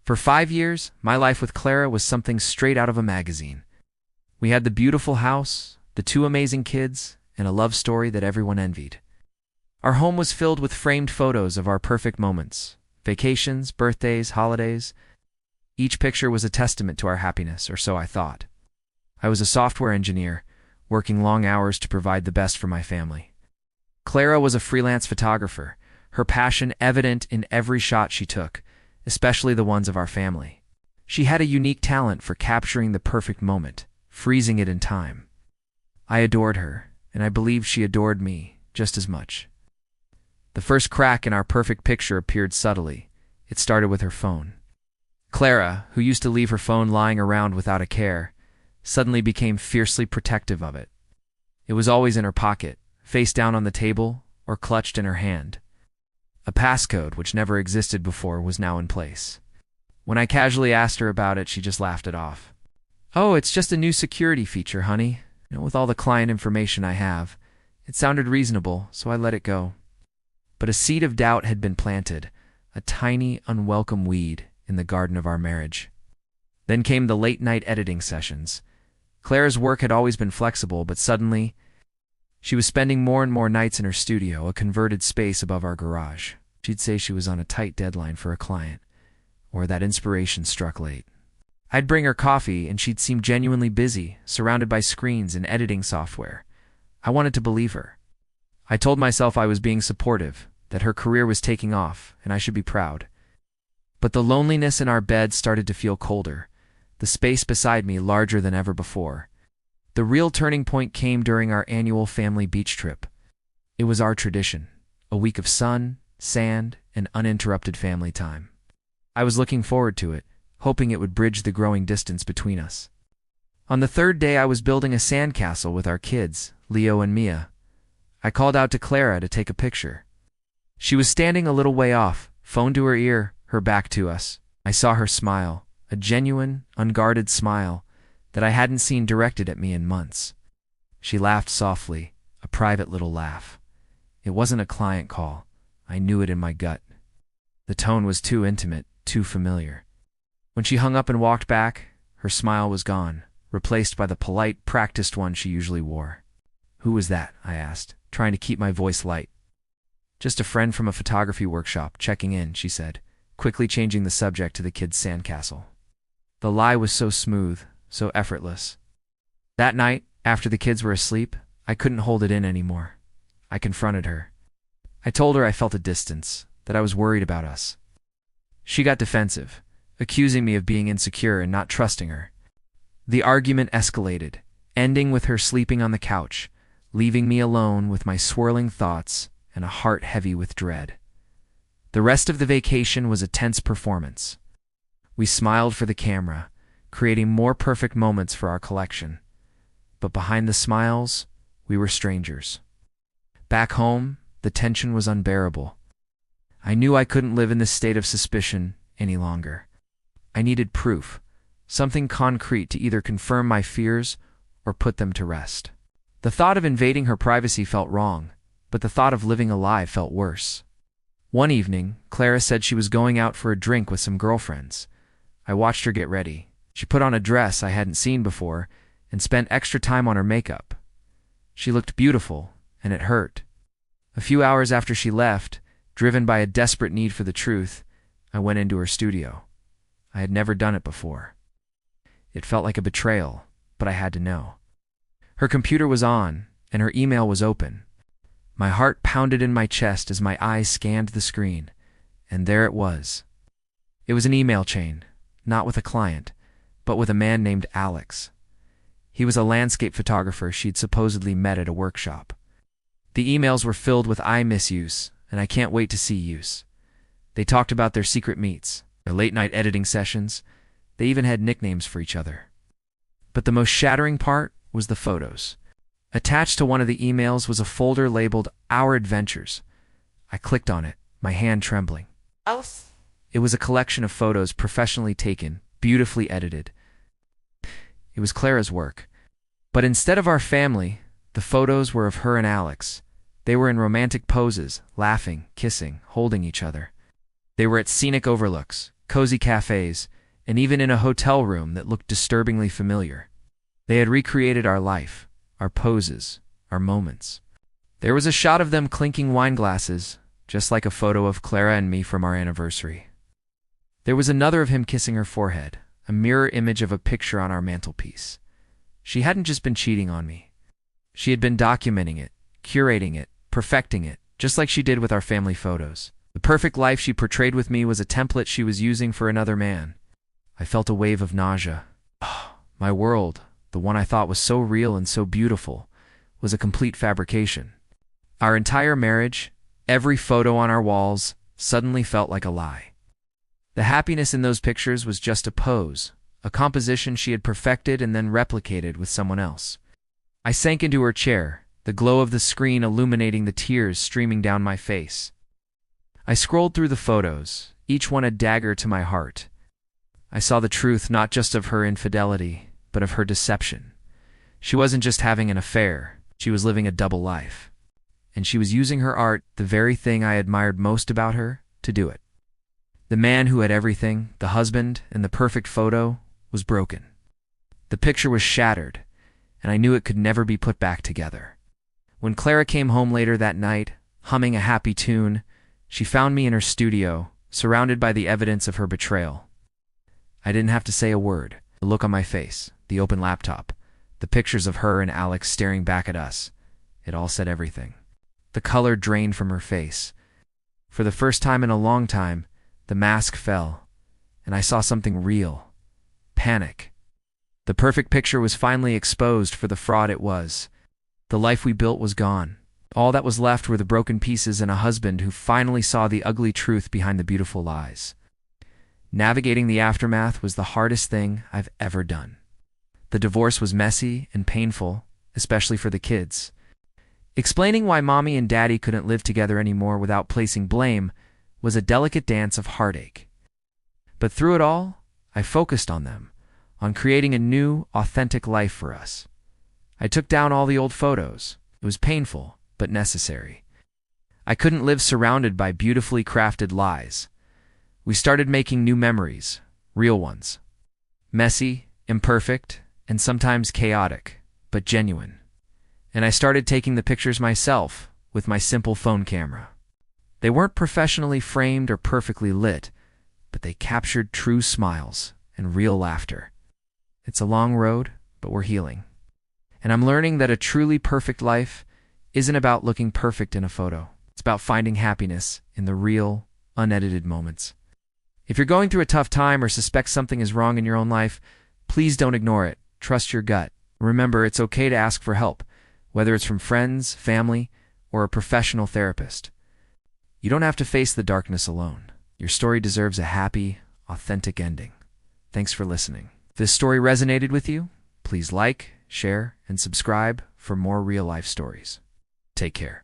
For 5 years, my life with Clara was something straight out of a magazine. We had the beautiful house, the two amazing kids, and a love story that everyone envied. Our home was filled with framed photos of our perfect moments, vacations, birthdays, holidays. Each picture was a testament to our happiness, or so I thought. I was a software engineer, working long hours to provide the best for my family. Clara was a freelance photographer, her passion evident in every shot she took, especially the ones of our family. She had a unique talent for capturing the perfect moment, freezing it in time. I adored her, and I believed she adored me just as much. The first crack in our perfect picture appeared subtly. It started with her phone. Clara, who used to leave her phone lying around without a care, suddenly became fiercely protective of it. It was always in her pocket, face down on the table, or clutched in her hand. A passcode, which never existed before, was now in place. When I casually asked her about it, she just laughed it off. "Oh, it's just a new security feature, honey. With all the client information I have." It sounded reasonable, so I let it go. But a seed of doubt had been planted, a tiny, unwelcome weed in the garden of our marriage. Then came the late-night editing sessions. Clara's work had always been flexible, but suddenly, she was spending more and more nights in her studio, a converted space above our garage. She'd say she was on a tight deadline for a client, or that inspiration struck late. I'd bring her coffee, and she'd seem genuinely busy, surrounded by screens and editing software. I wanted to believe her. I told myself I was being supportive, that her career was taking off, and I should be proud. But the loneliness in our bed started to feel colder, the space beside me larger than ever before. The real turning point came during our annual family beach trip. It was our tradition, a week of sun, sand, and uninterrupted family time. I was looking forward to it, hoping it would bridge the growing distance between us. On the third day, I was building a sandcastle with our kids, Leo and Mia. I called out to Clara to take a picture. She was standing a little way off, phone to her ear, her back to us. I saw her smile, a genuine, unguarded smile that I hadn't seen directed at me in months. She laughed softly, a private little laugh. It wasn't a client call. I knew it in my gut. The tone was too intimate, too familiar. When she hung up and walked back, her smile was gone, replaced by the polite, practiced one she usually wore. "Who was that?" I asked, trying to keep my voice light. "Just a friend from a photography workshop, checking in," she said, quickly changing the subject to the kids' sandcastle. The lie was so smooth, so effortless. That night, after the kids were asleep, I couldn't hold it in anymore. I confronted her. I told her I felt a distance, that I was worried about us. She got defensive, accusing me of being insecure and not trusting her. The argument escalated, ending with her sleeping on the couch, leaving me alone with my swirling thoughts and a heart heavy with dread. The rest of the vacation was a tense performance. We smiled for the camera, creating more perfect moments for our collection. But behind the smiles, we were strangers. Back home, the tension was unbearable. I knew I couldn't live in this state of suspicion any longer. I needed proof, something concrete to either confirm my fears or put them to rest. The thought of invading her privacy felt wrong, but the thought of living a lie felt worse. One evening, Clara said she was going out for a drink with some girlfriends. I watched her get ready. She put on a dress I hadn't seen before and spent extra time on her makeup. She looked beautiful, and it hurt. A few hours after she left, driven by a desperate need for the truth, I went into her studio. I had never done it before. It felt like a betrayal, but I had to know. Her computer was on, and her email was open. My heart pounded in my chest as my eyes scanned the screen, and there it was. It was an email chain, not with a client, but with a man named Alex. He was a landscape photographer she'd supposedly met at a workshop. The emails were filled with "I miss Use," and "I can't wait to see Use." They talked about their secret meets, their late-night editing sessions. They even had nicknames for each other. But the most shattering part was the photos. Attached to one of the emails was a folder labeled "Our Adventures." I clicked on it, my hand trembling. It was a collection of photos professionally taken, beautifully edited. It was Clara's work. But instead of our family, the photos were of her and Alex. They were in romantic poses, laughing, kissing, holding each other. They were at scenic overlooks, cozy cafes, and even in a hotel room that looked disturbingly familiar. They had recreated our life, our poses, our moments. There was a shot of them clinking wine glasses, just like a photo of Clara and me from our anniversary. There was another of him kissing her forehead, a mirror image of a picture on our mantelpiece. She hadn't just been cheating on me. She had been documenting it, curating it, perfecting it, just like she did with our family photos. The perfect life she portrayed with me was a template she was using for another man. I felt a wave of nausea. Oh, my world, the one I thought was so real and so beautiful, was a complete fabrication. Our entire marriage, every photo on our walls, suddenly felt like a lie. The happiness in those pictures was just a pose, a composition she had perfected and then replicated with someone else. I sank into her chair, the glow of the screen illuminating the tears streaming down my face. I scrolled through the photos, each one a dagger to my heart. I saw the truth not just of her infidelity, but of her deception. She wasn't just having an affair, she was living a double life. And she was using her art, the very thing I admired most about her, to do it. The man who had everything, the husband, and the perfect photo, was broken. The picture was shattered, and I knew it could never be put back together. When Clara came home later that night, humming a happy tune, she found me in her studio, surrounded by the evidence of her betrayal. I didn't have to say a word. The look on my face, the open laptop, the pictures of her and Alex staring back at us. It all said everything. The color drained from her face. For the first time in a long time, the mask fell, and I saw something real. Panic. The perfect picture was finally exposed for the fraud it was. The life we built was gone. All that was left were the broken pieces and a husband who finally saw the ugly truth behind the beautiful lies. Navigating the aftermath was the hardest thing I've ever done. The divorce was messy and painful, especially for the kids. Explaining why Mommy and Daddy couldn't live together anymore without placing blame was a delicate dance of heartache. But through it all, I focused on them, on creating a new, authentic life for us. I took down all the old photos. It was painful, but necessary. I couldn't live surrounded by beautifully crafted lies. We started making new memories, real ones. Messy, imperfect, and sometimes chaotic, but genuine. And I started taking the pictures myself with my simple phone camera. They weren't professionally framed or perfectly lit, but they captured true smiles and real laughter. It's a long road, but we're healing. And I'm learning that a truly perfect life isn't about looking perfect in a photo. It's about finding happiness in the real, unedited moments. If you're going through a tough time or suspect something is wrong in your own life, please don't ignore it. Trust your gut. Remember, it's okay to ask for help, whether it's from friends, family, or a professional therapist. You don't have to face the darkness alone. Your story deserves a happy, authentic ending. Thanks for listening. If this story resonated with you, please like, share, and subscribe for more real-life stories. Take care.